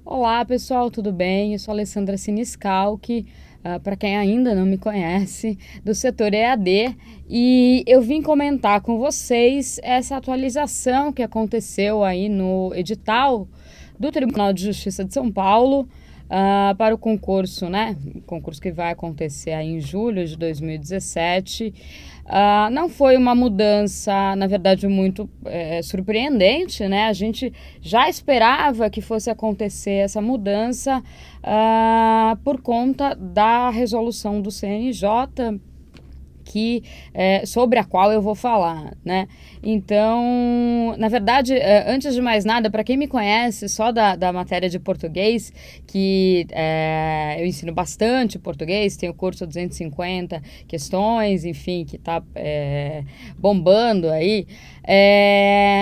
Olá, pessoal, tudo bem? Eu sou a Alessandra Siniscalchi, para quem ainda não me conhece, do setor EAD, e eu vim comentar com vocês essa atualização que aconteceu aí no edital do Tribunal de Justiça de São Paulo, para o concurso, né? Concurso que vai acontecer aí em julho de 2017. Não foi uma mudança, na verdade, muito surpreendente, né? A gente já esperava que fosse acontecer essa mudança por conta da resolução do CNJ sobre a qual eu vou falar, né? Então, na verdade, antes de mais nada, para quem me conhece só da matéria de português, que eu ensino bastante português, tenho curso 250 questões, enfim, que está bombando aí.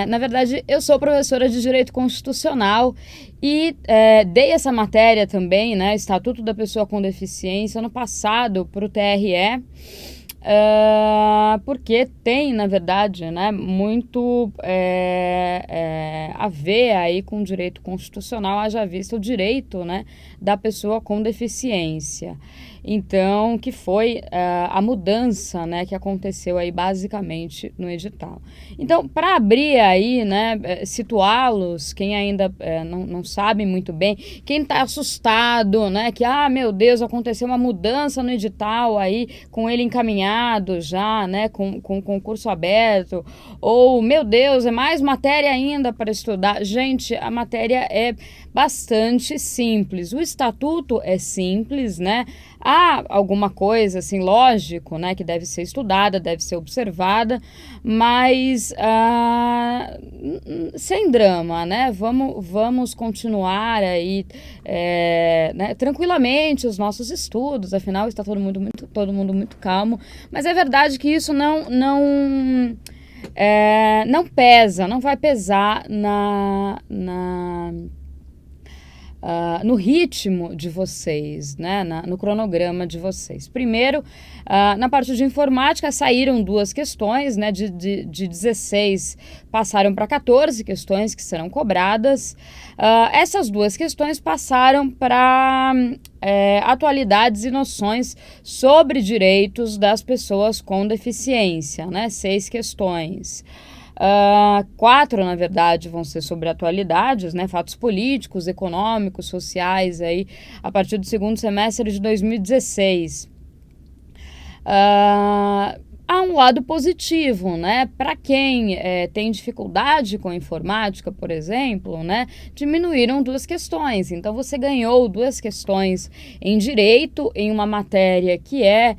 Na verdade, eu sou professora de Direito Constitucional e dei essa matéria também, né, Estatuto da Pessoa com Deficiência, ano passado para o TRE, porque tem, na verdade, né, muito a ver aí com o direito constitucional, haja vista o direito, né, da pessoa com deficiência. Então, que foi a mudança, né, que aconteceu aí basicamente no edital. Então, para abrir aí, né, situá-los, quem ainda não sabe muito bem, quem está assustado, né, que, meu Deus, aconteceu uma mudança no edital aí, com ele encaminhado já, né, com concurso aberto, ou, meu Deus, é mais matéria ainda para estudar. Gente, a matéria é bastante simples. O estatuto é simples, né? Há alguma coisa, assim, lógico, né, que deve ser estudada, deve ser observada, mas sem drama, né? Vamos continuar aí, né, tranquilamente os nossos estudos, afinal está todo mundo muito calmo, mas é verdade que isso não pesa, não vai pesar no ritmo de vocês, né? No cronograma de vocês. Primeiro, na parte de informática, saíram 2 questões, né? De 16 passaram para 14 questões que serão cobradas. Essas 2 questões passaram para atualidades e noções sobre direitos das pessoas com deficiência, né? 6 questões. 4, na verdade, vão ser sobre atualidades, né, fatos políticos, econômicos, sociais, aí, a partir do segundo semestre de 2016. Há um lado positivo, né? Para quem tem dificuldade com informática, por exemplo, né? Diminuíram 2 questões. Então, você ganhou 2 questões em direito, em uma matéria que é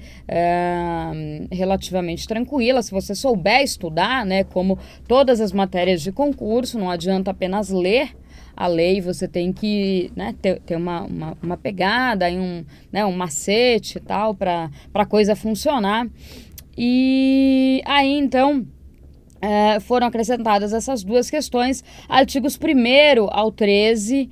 relativamente tranquila. Se você souber estudar, né? Como todas as matérias de concurso, não adianta apenas ler a lei, você tem que, né, ter uma pegada, um macete e tal, para a coisa funcionar. E aí, então, foram acrescentadas essas 2 questões, artigos 1º ao 13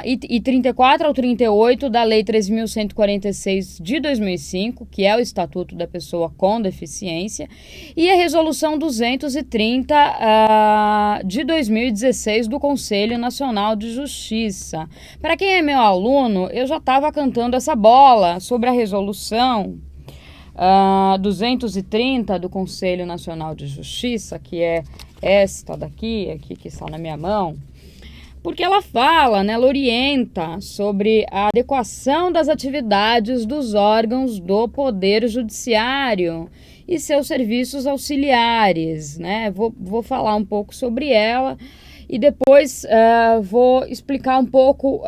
e 34 ao 38 da Lei 3.146 de 2005, que é o Estatuto da Pessoa com Deficiência, e a Resolução 230 de 2016 do Conselho Nacional de Justiça. Para quem é meu aluno, eu já estava cantando essa bola sobre a resolução 230 do Conselho Nacional de Justiça, que é esta daqui, aqui que está na minha mão, porque ela fala, né, ela orienta sobre a adequação das atividades dos órgãos do Poder Judiciário e seus serviços auxiliares, né? Vou falar um pouco sobre ela e depois vou explicar um pouco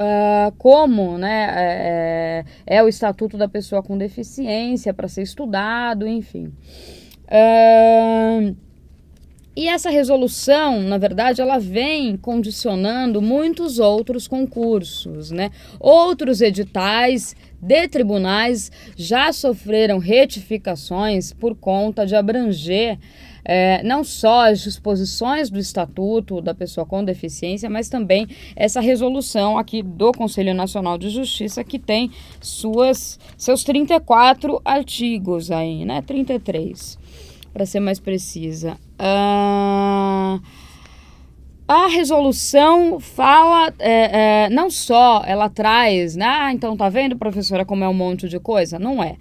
como, né, é o Estatuto da Pessoa com Deficiência para ser estudado, enfim. E essa resolução, na verdade, ela vem condicionando muitos outros concursos, né? Outros editais de tribunais já sofreram retificações por conta de abranger não só as disposições do Estatuto da Pessoa com Deficiência, mas também essa resolução aqui do Conselho Nacional de Justiça, que tem seus 34 artigos aí, né? 33, para ser mais precisa. A resolução fala, não só ela traz, né? Então tá vendo, professora, como é um monte de coisa? Não é.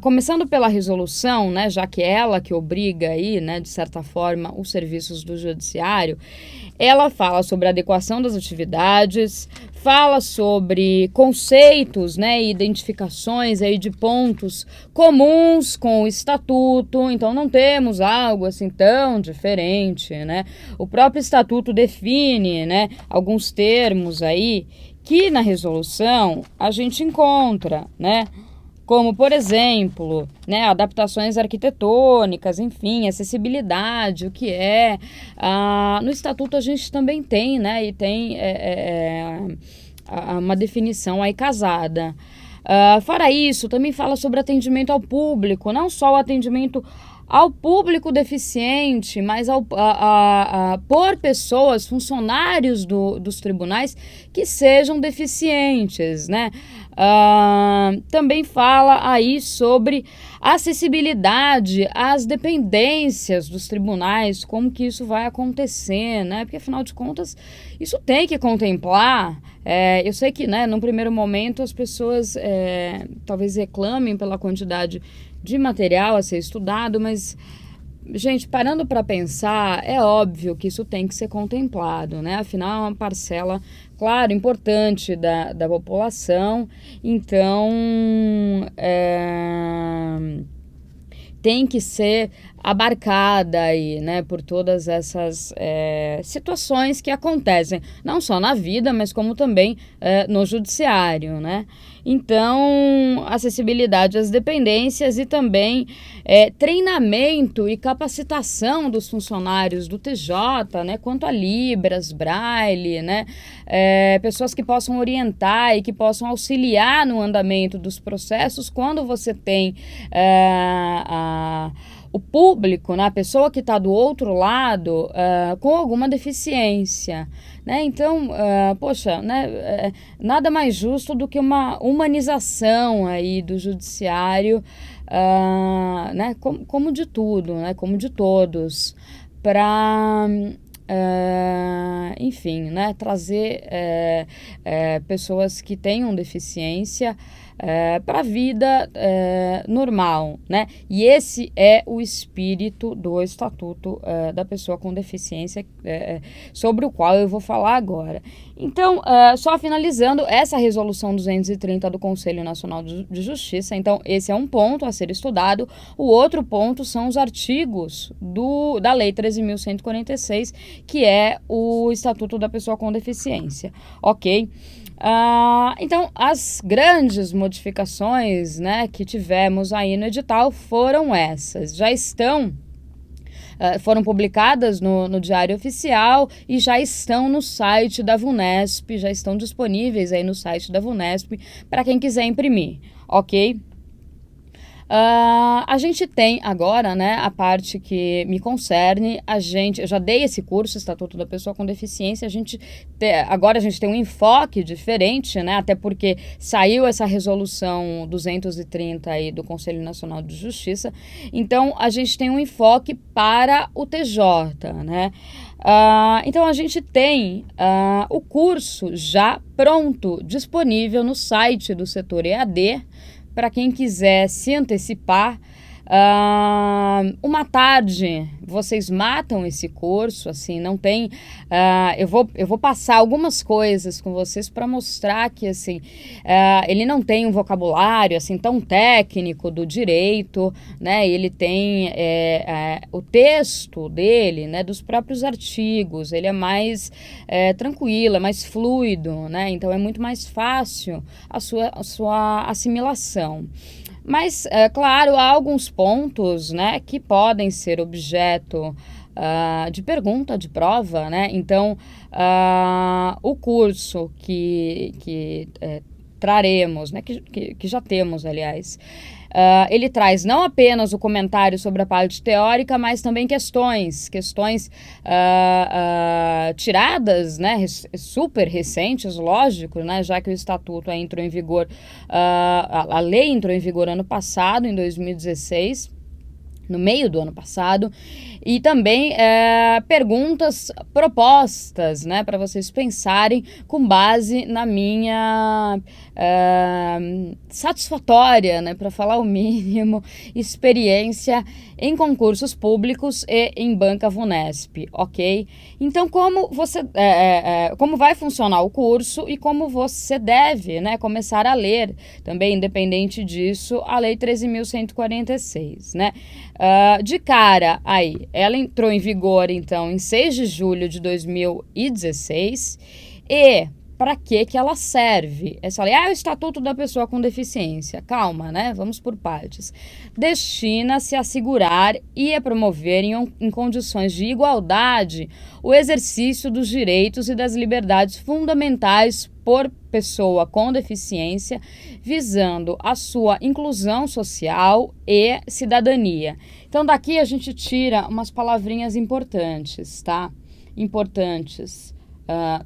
Começando pela resolução, né, já que é ela que obriga aí, né, de certa forma, os serviços do judiciário, ela fala sobre a adequação das atividades, fala sobre conceitos, né, e identificações aí de pontos comuns com o estatuto, então não temos algo assim tão diferente, né? O próprio estatuto define, né, alguns termos aí que na resolução a gente encontra, né? Como, por exemplo, né, adaptações arquitetônicas, enfim, acessibilidade, o que é. No Estatuto a gente também tem, né, e tem uma definição aí casada. Fora isso, também fala sobre atendimento ao público, não só o atendimento ao público deficiente, mas por pessoas, funcionários dos tribunais que sejam deficientes, né? Também fala aí sobre acessibilidade às dependências dos tribunais, como que isso vai acontecer, né? Porque, afinal de contas, isso tem que contemplar. Eu sei que, né, num primeiro momento, as pessoas talvez reclamem pela quantidade de material a ser estudado, mas, gente, parando para pensar, é óbvio que isso tem que ser contemplado, né? Afinal, é uma parcela, claro, importante da população, então tem que ser abarcada aí, né, por todas essas situações que acontecem, não só na vida, mas como também no judiciário, né? Então, acessibilidade às dependências e também treinamento e capacitação dos funcionários do TJ, né, quanto a Libras, Braille, né, pessoas que possam orientar e que possam auxiliar no andamento dos processos quando você tem o público, né, a pessoa que está do outro lado com alguma deficiência, né? Então, poxa, né, nada mais justo do que uma humanização aí do judiciário, né, como de tudo, né, como de todos, para enfim, né, trazer pessoas que tenham deficiência para a vida normal, né? E esse é o espírito do Estatuto da Pessoa com Deficiência, sobre o qual eu vou falar agora. Então, só finalizando, essa resolução 230 do Conselho Nacional de Justiça, então esse é um ponto a ser estudado. O outro ponto são os artigos da Lei 13.146, que é o Estatuto da Pessoa com Deficiência, ok? Então, as grandes modificações, né, que tivemos aí no edital foram essas. Já estão, foram publicadas no Diário Oficial e já estão no site da VUNESP, já estão disponíveis aí no site da VUNESP para quem quiser imprimir, ok? A gente tem agora, né, a parte que me concerne, eu já dei esse curso, Estatuto da Pessoa com Deficiência, agora a gente tem um enfoque diferente, né, até porque saiu essa resolução 230 aí do Conselho Nacional de Justiça, então a gente tem um enfoque para o TJ, né. Então a gente tem o curso já pronto, disponível no site do setor EAD, para quem quiser se antecipar. Uma tarde vocês matam esse curso, assim, não tem. Eu vou passar algumas coisas com vocês para mostrar que, assim, ele não tem um vocabulário assim tão técnico do direito, né? Ele tem o texto dele, né, dos próprios artigos, ele é mais tranquilo, é mais fluido, né? Então é muito mais fácil a sua assimilação. Mas, claro, há alguns pontos, né, que podem ser objeto de pergunta, de prova, né? Então, o curso que traremos, né, que já temos, aliás, ele traz não apenas o comentário sobre a parte teórica, mas também questões tiradas, né, super recentes, lógico, né, já que o Estatuto entrou em vigor, a lei entrou em vigor ano passado, em 2016, no meio do ano passado. E também perguntas propostas, né, para vocês pensarem com base na minha satisfatória, né, para falar o mínimo, experiência em concursos públicos e em banca Vunesp, ok? Então, como vai funcionar o curso e como você deve, né, começar a ler, também independente disso, a Lei 13.146, né? De cara, aí, ela entrou em vigor, então, em 6 de julho de 2016 e para que ela serve? Essa lei, o Estatuto da Pessoa com Deficiência. Calma, né? Vamos por partes. Destina-se a assegurar e a promover em condições de igualdade o exercício dos direitos e das liberdades fundamentais por pessoa com deficiência, visando a sua inclusão social e cidadania. Então, daqui a gente tira umas palavrinhas importantes, tá? Importantes.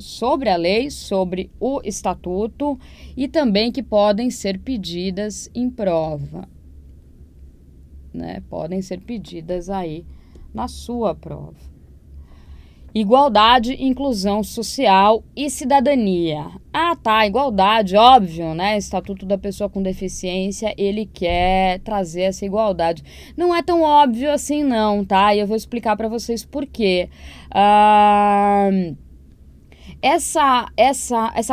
Sobre a lei, sobre o estatuto e também que podem ser pedidas em prova, né? Podem ser pedidas aí na sua prova. Igualdade, inclusão social e cidadania. Tá, igualdade, óbvio, né? Estatuto da Pessoa com Deficiência, ele quer trazer essa igualdade. Não é tão óbvio assim não, tá? E eu vou explicar para vocês por quê. Essa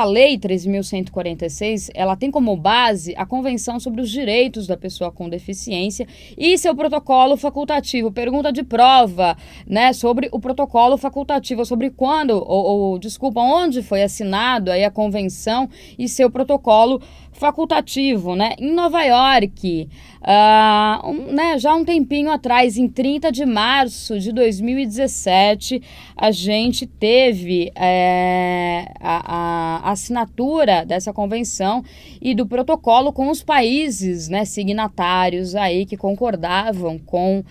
lei 13.146, ela tem como base a Convenção sobre os Direitos da Pessoa com Deficiência e seu protocolo facultativo. Pergunta de prova, né, sobre o protocolo facultativo, sobre quando, onde foi assinado aí a convenção e seu protocolo facultativo, né, em Nova York, já um tempinho atrás, em 30 de março de 2017, a gente teve a assinatura dessa convenção e do protocolo com os países, né, signatários aí que concordavam com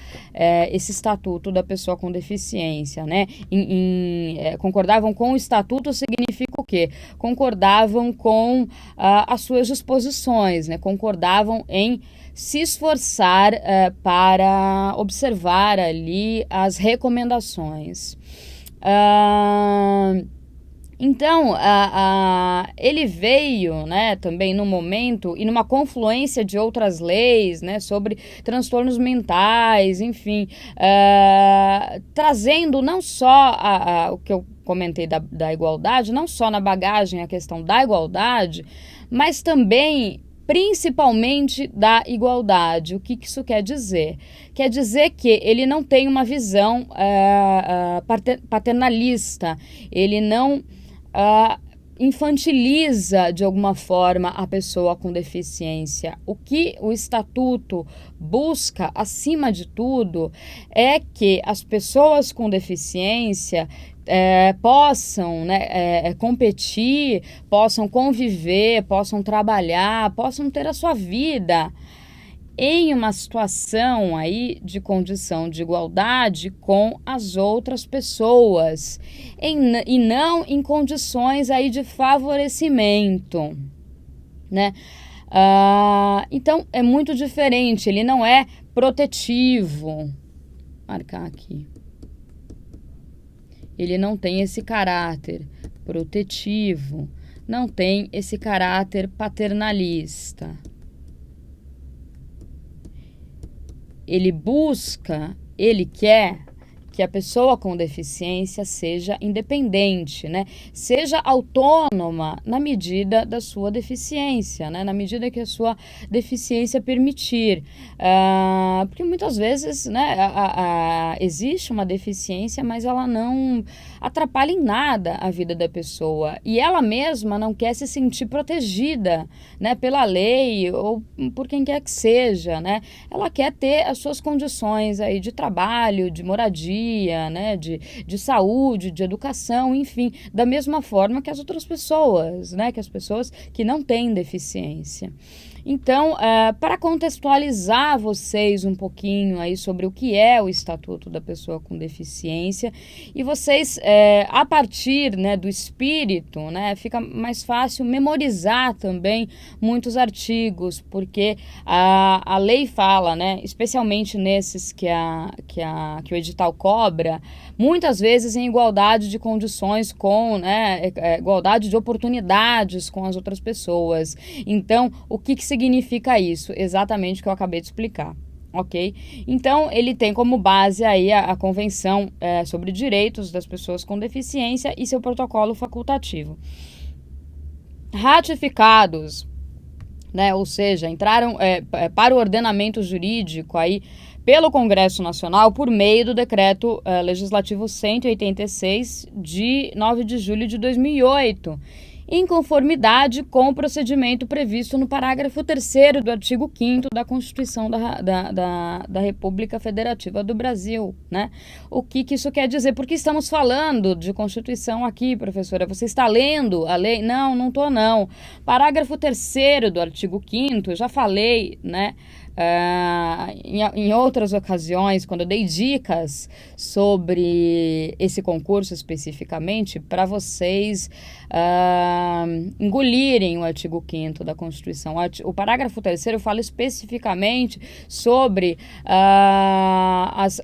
esse Estatuto da Pessoa com Deficiência, né? Concordavam com o Estatuto significa o quê? Concordavam com as suas disposições, né? Concordavam em se esforçar para observar ali as recomendações. Então, ele veio, né, também no momento e numa confluência de outras leis, né, sobre transtornos mentais, enfim, trazendo não só o que eu comentei da igualdade, não só na bagagem a questão da igualdade, mas também principalmente da igualdade. O que isso quer dizer? Quer dizer que ele não tem uma visão paternalista, ele não infantiliza de alguma forma a pessoa com deficiência. O que o Estatuto busca, acima de tudo, é que as pessoas com deficiência possam, né, competir, possam conviver, possam trabalhar, possam ter a sua vida em uma situação aí de condição de igualdade com as outras pessoas e não em condições aí de favorecimento, né? Então é muito diferente, ele não é protetivo. Vou marcar aqui. Ele não tem esse caráter protetivo, não tem esse caráter paternalista. Ele quer que a pessoa com deficiência seja independente, né? Seja autônoma na medida da sua deficiência, né? Na medida que a sua deficiência permitir. Porque muitas vezes, né, existe uma deficiência, mas ela não atrapalha em nada a vida da pessoa. E ela mesma não quer se sentir protegida, né, pela lei ou por quem quer que seja, né? Ela quer ter as suas condições aí de trabalho, de moradia, né, de saúde, de educação, enfim, da mesma forma que as outras pessoas, né, que as pessoas que não têm deficiência. Então, para contextualizar vocês um pouquinho aí sobre o que é o Estatuto da Pessoa com Deficiência, e vocês, a partir, né, do espírito, né, fica mais fácil memorizar também muitos artigos, porque a lei fala, né, especialmente nesses que o edital cobra, muitas vezes em igualdade de condições com, né, igualdade de oportunidades com as outras pessoas. Então, o que significa isso? Exatamente o que eu acabei de explicar. Ok? Então, ele tem como base aí a Convenção sobre Direitos das Pessoas com Deficiência e seu protocolo facultativo. Ratificados, né, ou seja, entraram para o ordenamento jurídico aí pelo Congresso Nacional por meio do Decreto Legislativo 186 de 9 de julho de 2008, em conformidade com o procedimento previsto no parágrafo 3º do artigo 5º da Constituição da República Federativa do Brasil, né? O que isso quer dizer? Porque estamos falando de Constituição aqui, professora. Você está lendo a lei? Não, não estou, não. Parágrafo 3º do artigo 5º, eu já falei, né? Em outras ocasiões, quando eu dei dicas sobre esse concurso especificamente, para vocês engolirem o artigo 5º da Constituição. O parágrafo 3º fala especificamente sobre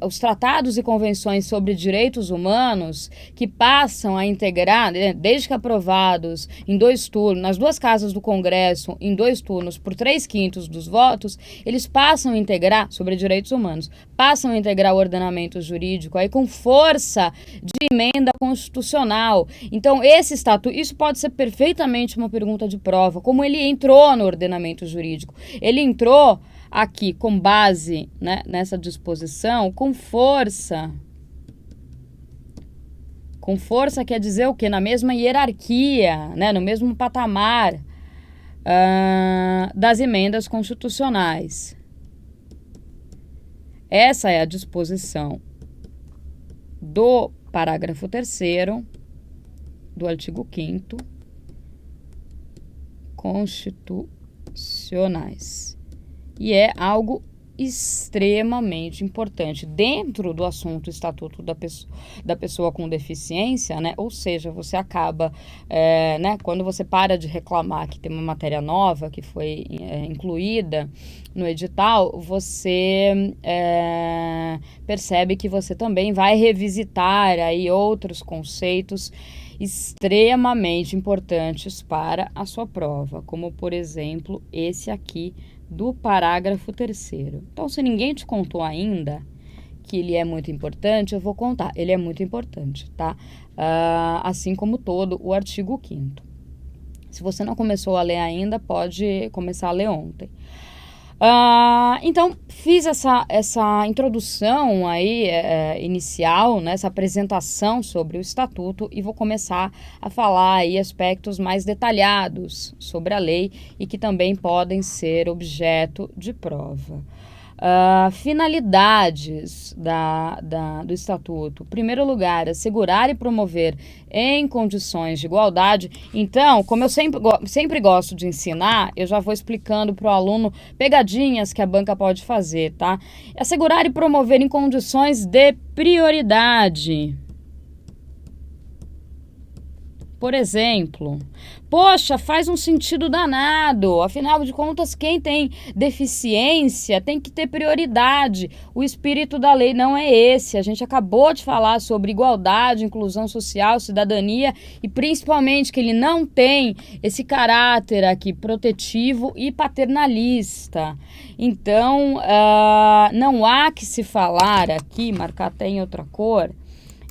os tratados e convenções sobre direitos humanos que passam a integrar, desde que aprovados em 2 turnos, nas 2 casas do Congresso, em 2 turnos, por 3/5 dos votos, eles passam a integrar, sobre direitos humanos, passam a integrar o ordenamento jurídico aí com força de emenda constitucional. Então, esse estatuto, isso pode ser perfeitamente uma pergunta de prova, como ele entrou no ordenamento jurídico. Ele entrou aqui com base, né, nessa disposição, com força. Com força quer dizer o quê? Na mesma hierarquia, né, no mesmo patamar das emendas constitucionais. Essa é a disposição do parágrafo 3º do artigo 5º constitucionais. E é algo extremamente importante dentro do assunto Estatuto da Pessoa com Deficiência, né? Ou seja, você acaba, né, quando você para de reclamar que tem uma matéria nova que foi incluída no edital, você percebe que você também vai revisitar aí outros conceitos extremamente importantes para a sua prova, como, por exemplo, esse aqui do parágrafo 3º. Então, se ninguém te contou ainda que ele é muito importante, eu vou contar. Ele é muito importante, tá? Assim como todo o artigo 5º. Se você não começou a ler ainda, pode começar a ler ontem. Então, fiz essa introdução aí, inicial, né, essa apresentação sobre o Estatuto, e vou começar a falar aí aspectos mais detalhados sobre a lei e que também podem ser objeto de prova. Finalidades do Estatuto. Em primeiro lugar, assegurar e promover em condições de igualdade. Então, como eu sempre gosto de ensinar, eu já vou explicando para o aluno pegadinhas que a banca pode fazer, tá? Assegurar e promover em condições de prioridade. Por exemplo, poxa, faz um sentido danado, afinal de contas, quem tem deficiência tem que ter prioridade. O espírito da lei não é esse. A gente acabou de falar sobre igualdade, inclusão social, cidadania e principalmente que ele não tem esse caráter aqui protetivo e paternalista. Então, não há que se falar aqui, marcar até em outra cor,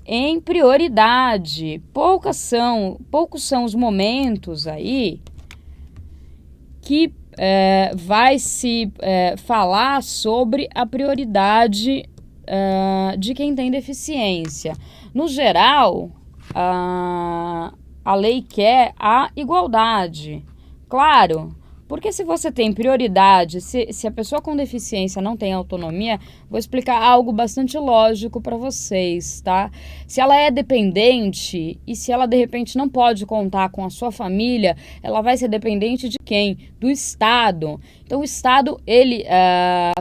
em prioridade. Poucos são os momentos aí que vai se falar sobre a prioridade de quem tem deficiência. No geral, a lei quer a igualdade. Claro, porque se você tem prioridade, se a pessoa com deficiência não tem autonomia, Vou explicar algo bastante lógico para vocês, tá? Se ela é dependente e se ela de repente não pode contar com a sua família, ela vai ser dependente de quem? Do Estado. Então o Estado, ele,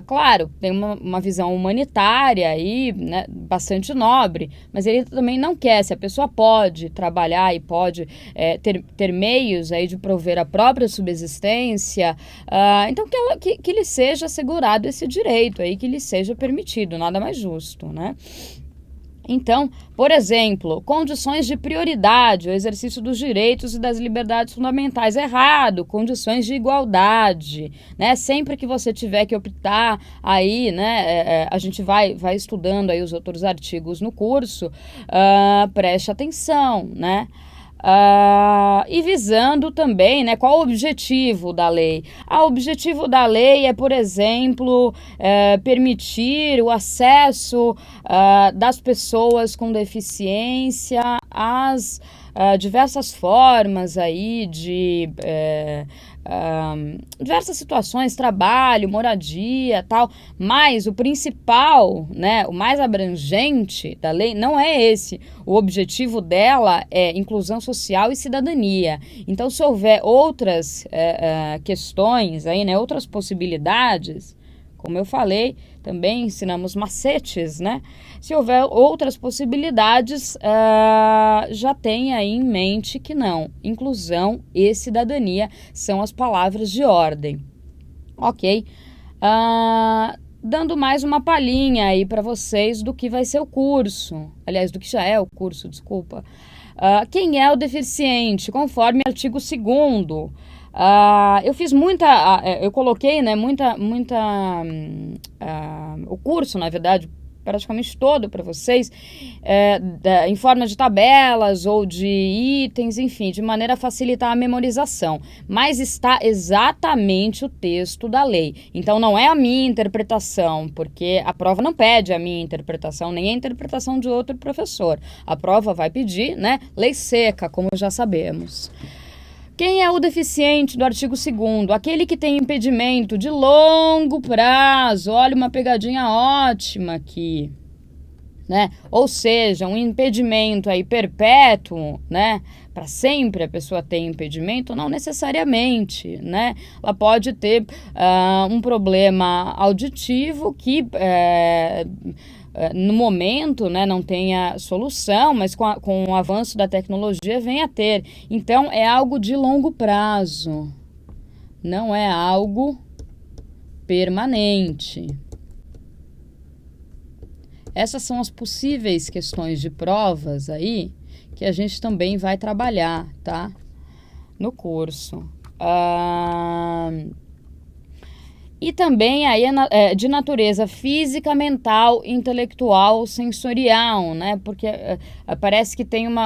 claro, tem uma visão humanitária aí, né, bastante nobre, mas ele também não quer, se a pessoa pode trabalhar e pode ter meios aí de prover a própria subsistência, então que lhe seja assegurado esse direito aí, que lhe seja permitido, nada mais justo, né? Então, por exemplo, condições de prioridade, o exercício dos direitos e das liberdades fundamentais. Errado, condições de igualdade, né? Sempre que você tiver que optar aí, né? A gente vai estudando aí os outros artigos no curso, preste atenção, né? E visando também, né, qual o objetivo da lei? O objetivo da lei é, por exemplo, permitir o acesso das pessoas com deficiência às diversas formas aí de diversas situações, trabalho, moradia, tal, mas o principal, né, o mais abrangente da lei não é esse. O objetivo dela é inclusão social e cidadania. Então, se houver outras questões aí, né, outras possibilidades, como eu falei, também ensinamos macetes, né? Se houver outras possibilidades, já tenha aí em mente que não. Inclusão e cidadania são as palavras de ordem. Ok? Dando mais uma palhinha aí para vocês do que vai ser o curso. Aliás, do que já é o curso, desculpa. Quem é o deficiente? Conforme artigo 2º. Eu fiz eu coloquei, né, o curso, na verdade, praticamente todo para vocês, em forma de tabelas ou de itens, enfim, de maneira a facilitar a memorização. Mas está exatamente o texto da lei. Então, não é a minha interpretação, porque a prova não pede a minha interpretação, nem a interpretação de outro professor. A prova vai pedir, né, lei seca, como já sabemos. Quem é o deficiente do artigo 2º? Aquele que tem impedimento de longo prazo. Olha, uma pegadinha ótima aqui, né? Ou seja, um impedimento aí perpétuo, né? Para sempre a pessoa tem impedimento? Não necessariamente, né? Ela pode ter um problema auditivo que no momento, né, não tenha solução, mas com o avanço da tecnologia vem a ter. Então, é algo de longo prazo, não é algo permanente. Essas são as possíveis questões de provas aí que a gente também vai trabalhar, tá? No curso. E também aí de natureza física, mental, intelectual, sensorial, né? Porque parece que tem um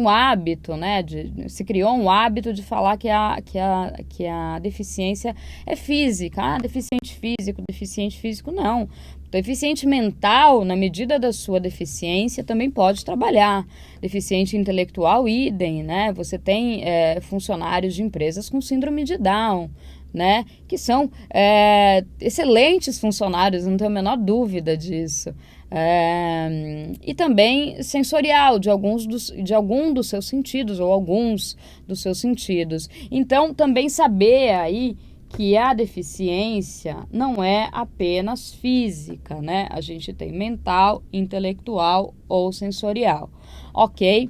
hábito, né? Se criou um hábito de falar que a deficiência é física. Deficiente físico, não. Deficiente mental, na medida da sua deficiência, também pode trabalhar. Deficiente intelectual, idem, né? Você tem funcionários de empresas com síndrome de Down, né? Que são excelentes funcionários, não tenho a menor dúvida disso. E também sensorial, de algum dos seus sentidos, ou alguns dos seus sentidos. Então, também saber aí que a deficiência não é apenas física, né? A gente tem mental, intelectual ou sensorial, ok?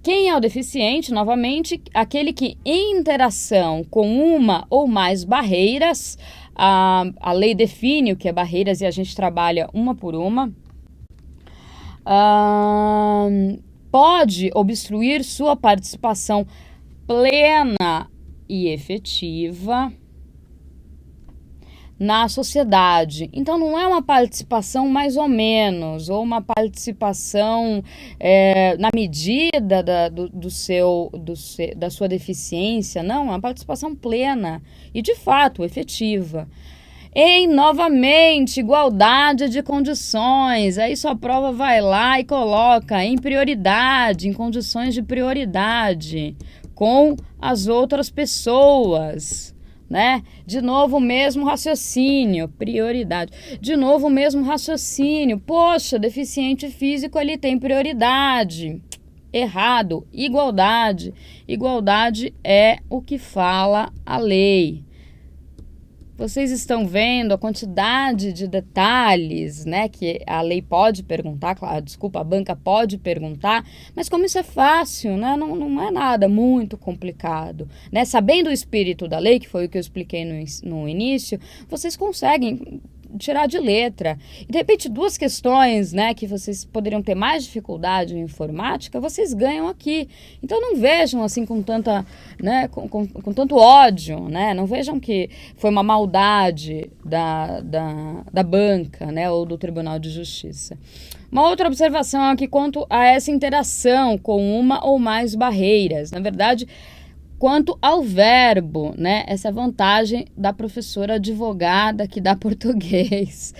Quem é o deficiente? Novamente, aquele que em interação com uma ou mais barreiras, a lei define o que é barreiras e a gente trabalha uma por uma, pode obstruir sua participação plena e efetiva na sociedade. Então, não é uma participação mais ou menos, ou uma participação na medida da sua deficiência, não, é uma participação plena e, de fato, efetiva. Novamente, igualdade de condições, aí sua prova vai lá e coloca em prioridade, em condições de prioridade, com as outras pessoas, né? De novo o mesmo raciocínio, prioridade. De novo o mesmo raciocínio. Poxa, deficiente físico ele tem prioridade. Errado. Igualdade. Igualdade é o que fala a lei. Vocês estão vendo a quantidade de detalhes, né, que a lei pode perguntar, desculpa, a banca pode perguntar, mas como isso é fácil, né, não é nada muito complicado, né, sabendo o espírito da lei, que foi o que eu expliquei no início, vocês conseguem tirar de letra. E de repente 2 questões, né, que vocês poderiam ter mais dificuldade em informática, vocês ganham aqui. Então não vejam assim com tanta, né, com tanto ódio, né? Não vejam que foi uma maldade da banca, né, ou do Tribunal de Justiça. Uma outra observação aqui quanto a essa interação com uma ou mais barreiras. Na verdade, quanto ao verbo, né? Essa vantagem da professora advogada que dá português,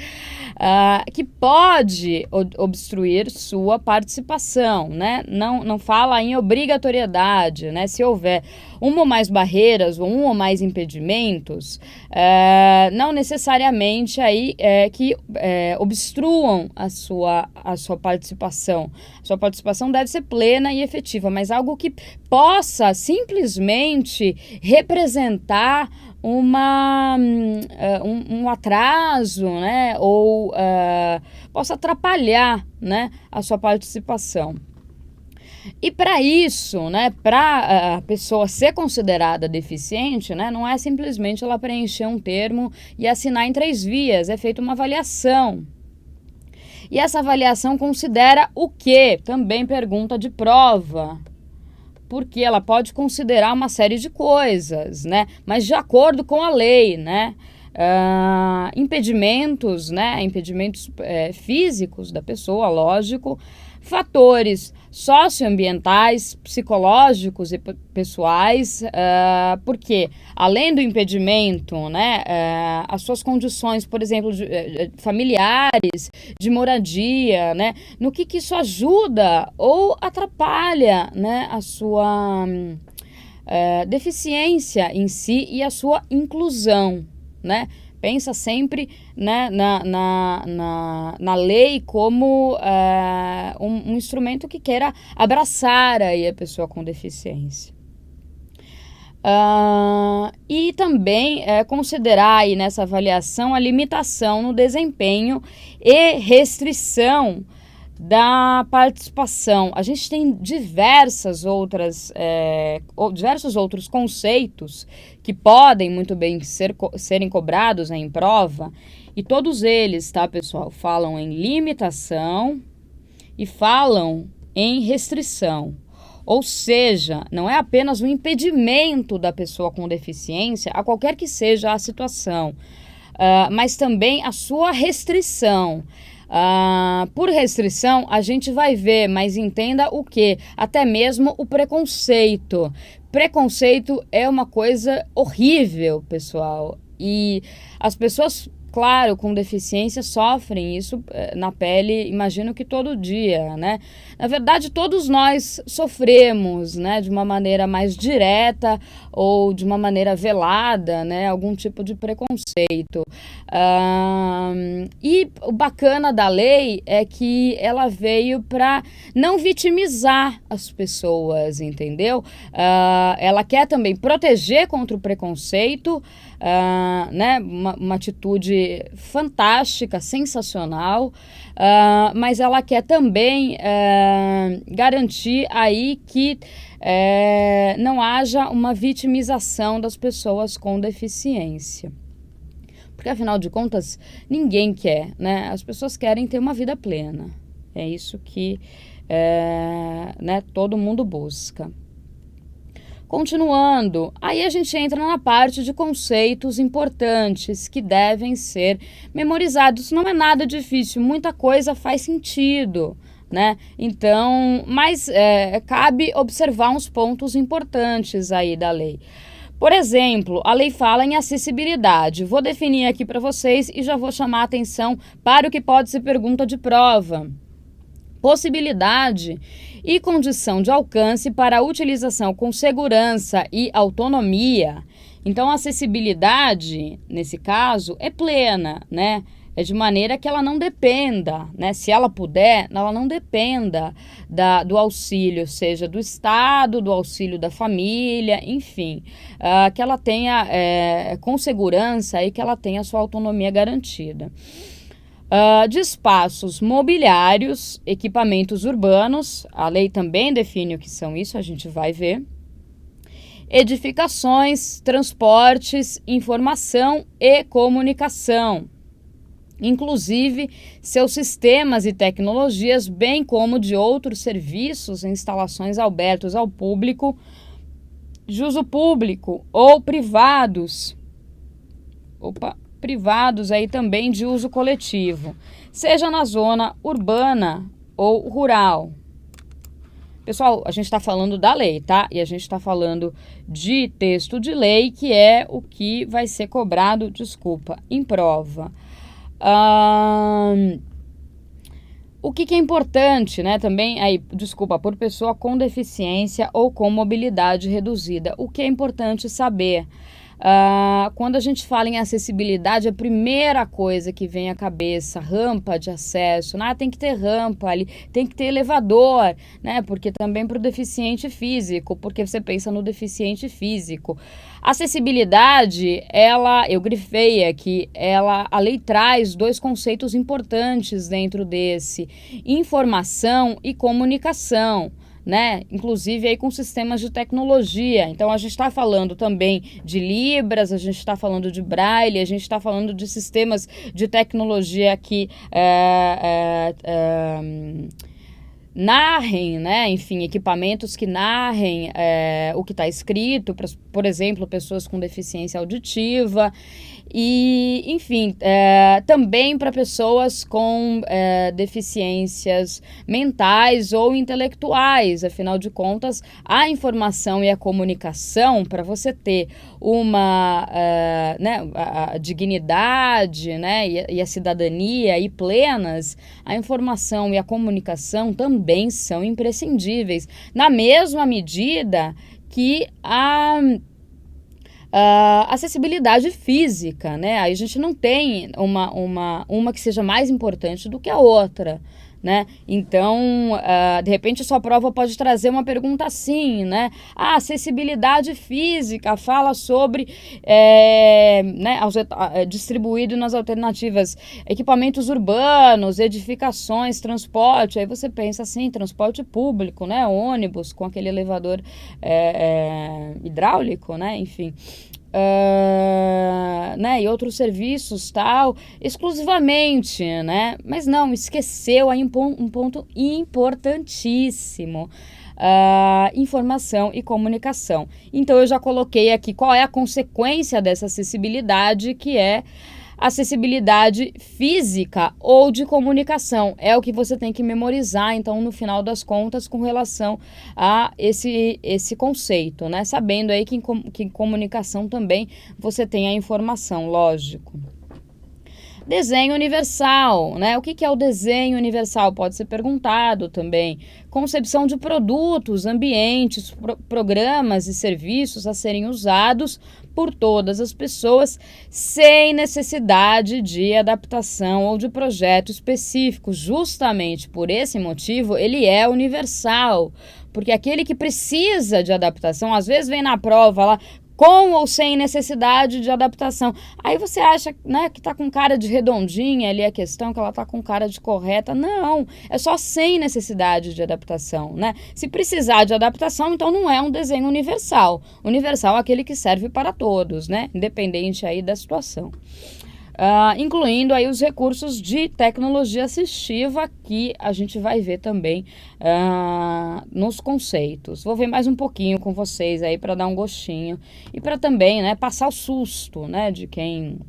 que pode obstruir sua participação, né? Não fala em obrigatoriedade, né? Se houver uma ou mais barreiras ou um ou mais impedimentos, não necessariamente aí que obstruam a sua participação. Sua participação deve ser plena e efetiva, mas algo que possa simplesmente representar um atraso, né, ou possa atrapalhar, né, a sua participação. E para isso, né, para a pessoa ser considerada deficiente, né, não é simplesmente ela preencher um termo e assinar em 3 vias, é feita uma avaliação. E essa avaliação considera o quê? Também pergunta de prova. Porque ela pode considerar uma série de coisas, né? Mas de acordo com a lei, né? Impedimentos, né? Impedimentos físicos da pessoa, lógico. Fatores socioambientais, psicológicos e pessoais, porque além do impedimento, né, as suas condições, por exemplo, familiares, de moradia, né, no que isso ajuda ou atrapalha, né, a sua deficiência em si e a sua inclusão, né? Pensa sempre, né, na lei como um instrumento que queira abraçar aí a pessoa com deficiência. E também considerar aí nessa avaliação a limitação no desempenho e restrição da participação. A gente tem diversos outros conceitos que podem muito bem serem cobrados em prova, e todos eles, tá, pessoal, falam em limitação e falam em restrição. Ou seja, não é apenas o impedimento da pessoa com deficiência, a qualquer que seja a situação, mas também a sua restrição. Por restrição, a gente vai ver, mas entenda o que? Até mesmo o preconceito. Preconceito é uma coisa horrível, pessoal. E as pessoas, claro, com deficiência sofrem isso na pele, imagino que todo dia, né? Na verdade, todos nós sofremos, né, de uma maneira mais direta ou de uma maneira velada, né, algum tipo de preconceito. E o bacana da lei é que ela veio para não vitimizar as pessoas, entendeu? Ela quer também proteger contra o preconceito, né, uma atitude fantástica, sensacional, mas ela quer também garantir aí que não haja uma vitimização das pessoas com deficiência. Porque, afinal de contas, ninguém quer, né? As pessoas querem ter uma vida plena. É isso que né, todo mundo busca. Continuando, aí a gente entra na parte de conceitos importantes que devem ser memorizados. Não é nada difícil, muita coisa faz sentido, né? Então, mas cabe observar uns pontos importantes aí da lei. Por exemplo, a lei fala em acessibilidade. Vou definir aqui para vocês e já vou chamar a atenção para o que pode ser pergunta de prova. possibilidade e condição de alcance para a utilização com segurança e autonomia. Então, a acessibilidade, nesse caso, é plena, né? É de maneira que ela não dependa, né? Se ela puder, ela não dependa do auxílio, seja do Estado, do auxílio da família, enfim, que ela tenha com segurança e que ela tenha a sua autonomia garantida. De espaços mobiliários, equipamentos urbanos, a lei também define o que são isso, a gente vai ver. Edificações, transportes, informação e comunicação, inclusive seus sistemas e tecnologias, bem como de outros serviços e instalações abertos ao público, de uso público ou privados. Privados aí também de uso coletivo, seja na zona urbana ou rural. Pessoal, a gente está falando da lei, tá? E a gente está falando de texto de lei, que é o que vai ser cobrado, em prova. O que é importante, né? Também, por pessoa com deficiência ou com mobilidade reduzida. O que é importante saber? Quando a gente fala em acessibilidade, a primeira coisa que vem à cabeça, rampa de acesso, né? Tem que ter rampa ali, tem que ter elevador, né? Porque também para o deficiente físico, porque você pensa no deficiente físico. Acessibilidade, eu grifei aqui, a lei traz dois conceitos importantes dentro desse: informação e comunicação, né? Inclusive aí com sistemas de tecnologia. Então a gente está falando também de Libras, a gente está falando de Braille, a gente está falando de sistemas de tecnologia que narrem, né? Enfim, equipamentos que narrem o que está escrito, por exemplo, pessoas com deficiência auditiva. E, enfim, também para pessoas com deficiências mentais ou intelectuais. Afinal de contas, a informação e a comunicação, para você ter uma a dignidade, né, e a cidadania aí plenas, a informação e a comunicação também são imprescindíveis, na mesma medida que a acessibilidade física, né? Aí a gente não tem uma que seja mais importante do que a outra, né? Então, de repente, a sua prova pode trazer uma pergunta assim, né? A acessibilidade física fala sobre, distribuído nas alternativas, equipamentos urbanos, edificações, transporte. Aí você pensa assim, transporte público, né? Ônibus com aquele elevador hidráulico, né? Enfim. E outros serviços, tal, exclusivamente, né? Mas não, esqueceu aí um ponto importantíssimo: informação e comunicação. Então, eu já coloquei aqui qual é a consequência dessa acessibilidade, que é acessibilidade física ou de comunicação. É o que você tem que memorizar, então, no final das contas, com relação a esse conceito, né? Sabendo aí que em comunicação também você tem a informação, lógico. Desenho universal, né? O que é o desenho universal? Pode ser perguntado também. Concepção de produtos, ambientes, programas e serviços a serem usados por todas as pessoas sem necessidade de adaptação ou de projeto específico. Justamente por esse motivo, ele é universal. Porque aquele que precisa de adaptação, às vezes vem na prova lá, com ou sem necessidade de adaptação. Aí você acha, né, que tá com cara de redondinha ali a questão, que ela tá com cara de correta. Não, é só sem necessidade de adaptação, né? Se precisar de adaptação, então não é um desenho universal. Universal é aquele que serve para todos, né? Independente aí da situação. Incluindo aí os recursos de tecnologia assistiva, que a gente vai ver também nos conceitos. Vou ver mais um pouquinho com vocês aí para dar um gostinho e para também, né, passar o susto, né, de quem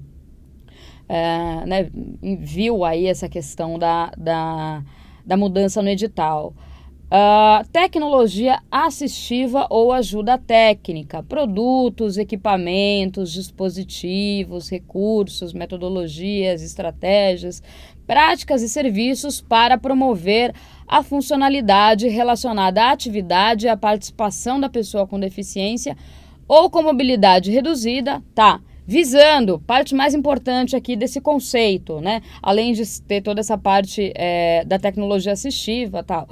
viu aí essa questão da mudança no edital. Tecnologia assistiva ou ajuda técnica, produtos, equipamentos, dispositivos, recursos, metodologias, estratégias, práticas e serviços para promover a funcionalidade relacionada à atividade e à participação da pessoa com deficiência ou com mobilidade reduzida, tá? Visando, parte mais importante aqui desse conceito, né? Além de ter toda essa parte da tecnologia assistiva e tal.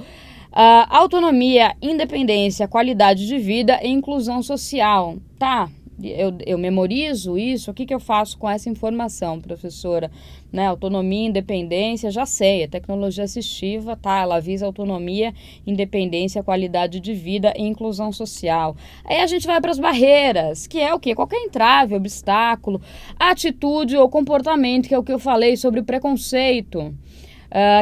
Autonomia, independência, qualidade de vida e inclusão social, tá? Eu memorizo isso, o que eu faço com essa informação, professora? Né, autonomia, independência, já sei, a tecnologia assistiva, tá, ela visa autonomia, independência, qualidade de vida e inclusão social. Aí a gente vai para as barreiras, que é o quê? Qualquer entrave, obstáculo, atitude ou comportamento, que é o que eu falei sobre o preconceito.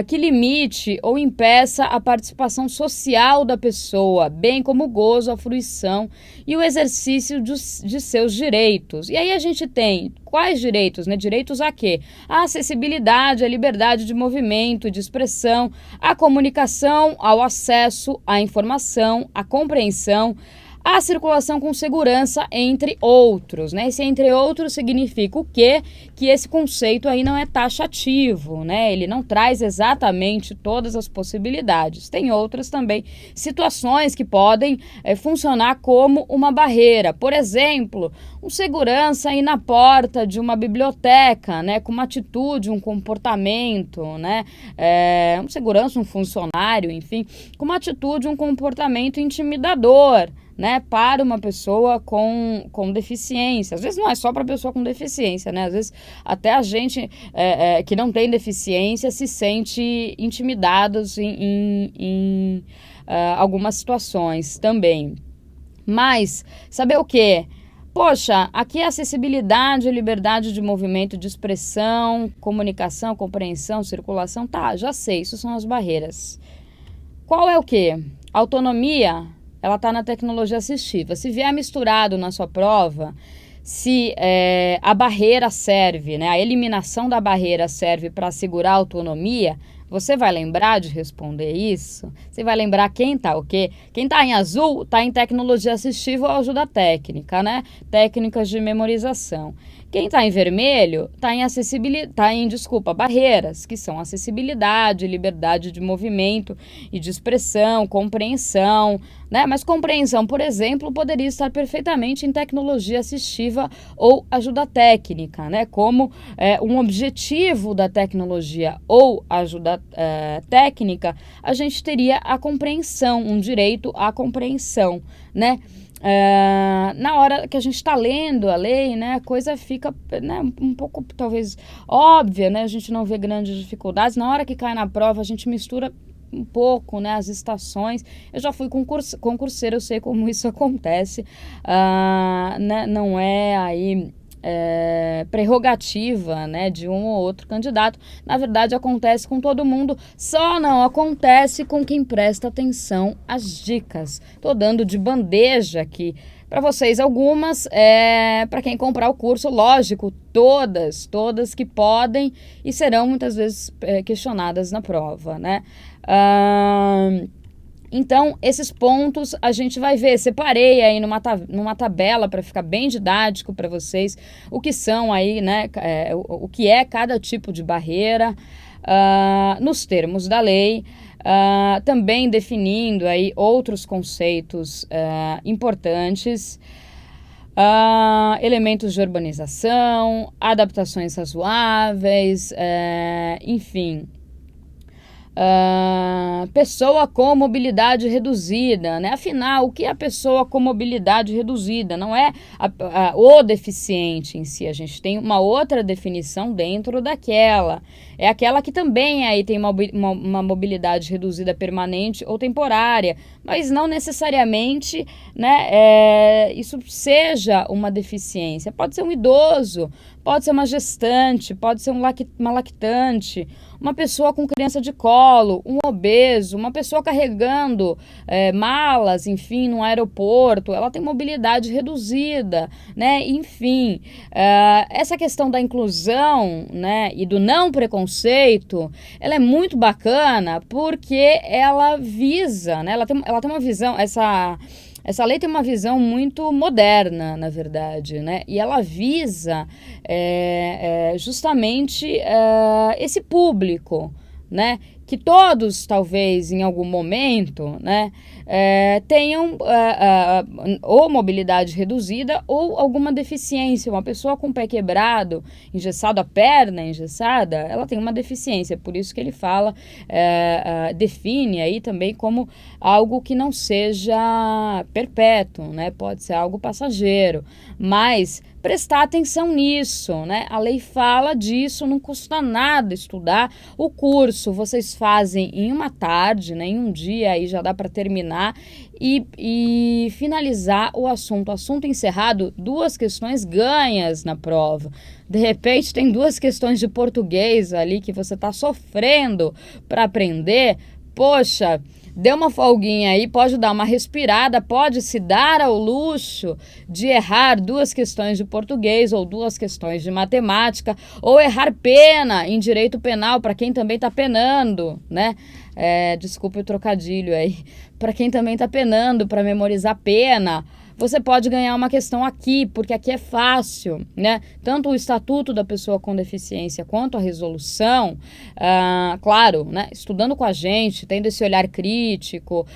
Que limite ou impeça a participação social da pessoa, bem como o gozo, a fruição e o exercício de seus direitos. E aí a gente tem quais direitos, né? Direitos a quê? A acessibilidade, a liberdade de movimento, de expressão, a comunicação, ao acesso à informação, à compreensão, a circulação com segurança, entre outros, né? Esse entre outros significa o quê? Que esse conceito aí não é taxativo, né? Ele não traz exatamente todas as possibilidades. Tem outras também situações que podem funcionar como uma barreira. Por exemplo, um segurança aí na porta de uma biblioteca, né? Com uma atitude, um comportamento, né? Um segurança, um funcionário, enfim, com uma atitude, um comportamento intimidador, né, para uma pessoa com deficiência. Às vezes não é só para pessoa com deficiência, né? Às vezes até a gente que não tem deficiência se sente intimidados em algumas situações também. Mas saber o quê? Poxa, aqui é acessibilidade, liberdade de movimento, de expressão, comunicação, compreensão, circulação, tá, já sei, isso são as barreiras. Qual é o quê? Autonomia, ela está na tecnologia assistiva. Se vier misturado na sua prova, se a barreira serve, né, a eliminação da barreira serve para assegurar a autonomia, você vai lembrar de responder isso? Você vai lembrar quem tá o quê? Quem tá em azul tá em tecnologia assistiva ou ajuda técnica, né? Técnicas de memorização. Quem está em vermelho está em barreiras, que são acessibilidade, liberdade de movimento e de expressão, compreensão, né? Mas compreensão, por exemplo, poderia estar perfeitamente em tecnologia assistiva ou ajuda técnica, né? Como um objetivo da tecnologia ou ajuda técnica, a gente teria a compreensão, um direito à compreensão, né? Na hora que a gente está lendo a lei, né, a coisa fica, né, um pouco talvez óbvia, né, a gente não vê grandes dificuldades. Na hora que cai na prova, a gente mistura um pouco, né, as estações. Eu já fui concurseira, eu sei como isso acontece, né, não é aí prerrogativa, né, de um ou outro candidato. Na verdade, acontece com todo mundo, só não acontece com quem presta atenção às dicas. Tô dando de bandeja aqui para vocês algumas, para quem comprar o curso, lógico, todas que podem e serão muitas vezes questionadas na prova, né? Então, esses pontos a gente vai ver. Separei aí numa tabela para ficar bem didático para vocês o que são aí, né, o que é cada tipo de barreira nos termos da lei, também definindo aí outros conceitos importantes, elementos de urbanização, adaptações razoáveis, enfim. Pessoa com mobilidade reduzida, né? Afinal, o que é a pessoa com mobilidade reduzida? Não é o deficiente em si, a gente tem uma outra definição dentro daquela. É aquela que também aí tem uma mobilidade reduzida permanente ou temporária, mas não necessariamente, né, isso seja uma deficiência. Pode ser um idoso, pode ser uma gestante, pode ser uma lactante, uma pessoa com criança de colo, um obeso, uma pessoa carregando malas, enfim, no aeroporto, ela tem mobilidade reduzida, né? Enfim, essa questão da inclusão, né, e do não preconceito, ela é muito bacana porque ela visa, né? Ela tem uma visão, essa lei tem uma visão muito moderna, na verdade, né? E ela visa justamente esse público, né, que todos, talvez, em algum momento, né, tenham ou mobilidade reduzida ou alguma deficiência. Uma pessoa com o pé quebrado, engessado, a perna engessada, ela tem uma deficiência. Por isso que ele fala, define aí também como algo que não seja perpétuo, né, pode ser algo passageiro, mas prestar atenção nisso, né? A lei fala disso, não custa nada estudar. O curso vocês fazem em uma tarde, né? Em um dia, aí já dá para terminar e finalizar o assunto. O assunto encerrado, 2 questões ganhas na prova. De repente tem 2 questões de português ali que você está sofrendo para aprender. Poxa, dê uma folguinha aí, pode dar uma respirada, pode se dar ao luxo de errar 2 questões de português ou 2 questões de matemática, ou errar pena em direito penal, para quem também está penando, né? Desculpe o trocadilho aí. Para quem também está penando para memorizar pena, você pode ganhar uma questão aqui, porque aqui é fácil, né? Tanto o Estatuto da Pessoa com Deficiência quanto a resolução, claro, né? Estudando com a gente, tendo esse olhar crítico,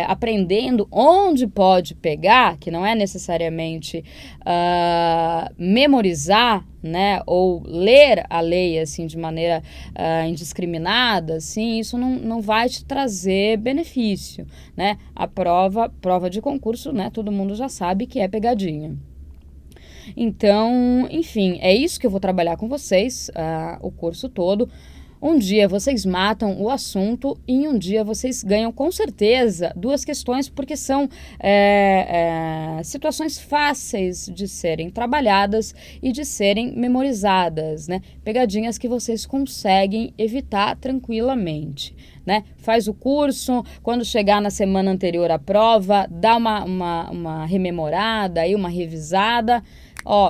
aprendendo onde pode pegar, que não é necessariamente memorizar, né, ou ler a lei assim de maneira indiscriminada, assim, isso não vai te trazer benefício, né? A prova de concurso, né, todo mundo já sabe que é pegadinha. Então, enfim, é isso que eu vou trabalhar com vocês, o curso todo. Um dia vocês matam o assunto e em um dia vocês ganham com certeza 2 questões, porque são situações fáceis de serem trabalhadas e de serem memorizadas, né? Pegadinhas que vocês conseguem evitar tranquilamente, né? Faz o curso, quando chegar na semana anterior à prova, dá uma rememorada, aí uma revisada,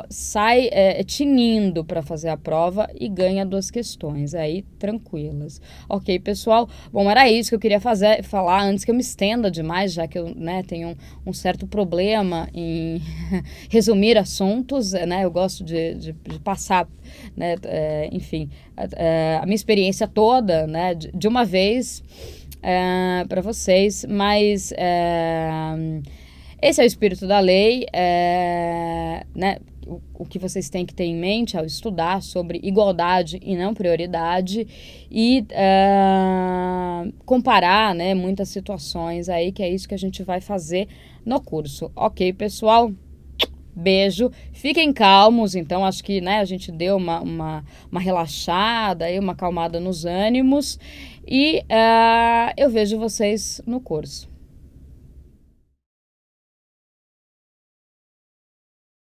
sai tinindo para fazer a prova e ganha 2 questões aí tranquilas. Ok, pessoal? Bom, era isso que eu queria falar antes que eu me estenda demais, já que eu, né, tenho um certo problema em resumir assuntos, né? Eu gosto de passar, né, enfim, a minha experiência toda, né, de uma vez para vocês, mas esse é o espírito da lei, né? O que vocês têm que ter em mente ao estudar sobre igualdade e não prioridade e comparar, né, muitas situações aí, que é isso que a gente vai fazer no curso. Ok, pessoal? Beijo. Fiquem calmos, então acho que, né, a gente deu uma relaxada, aí, uma acalmada nos ânimos e eu vejo vocês no curso.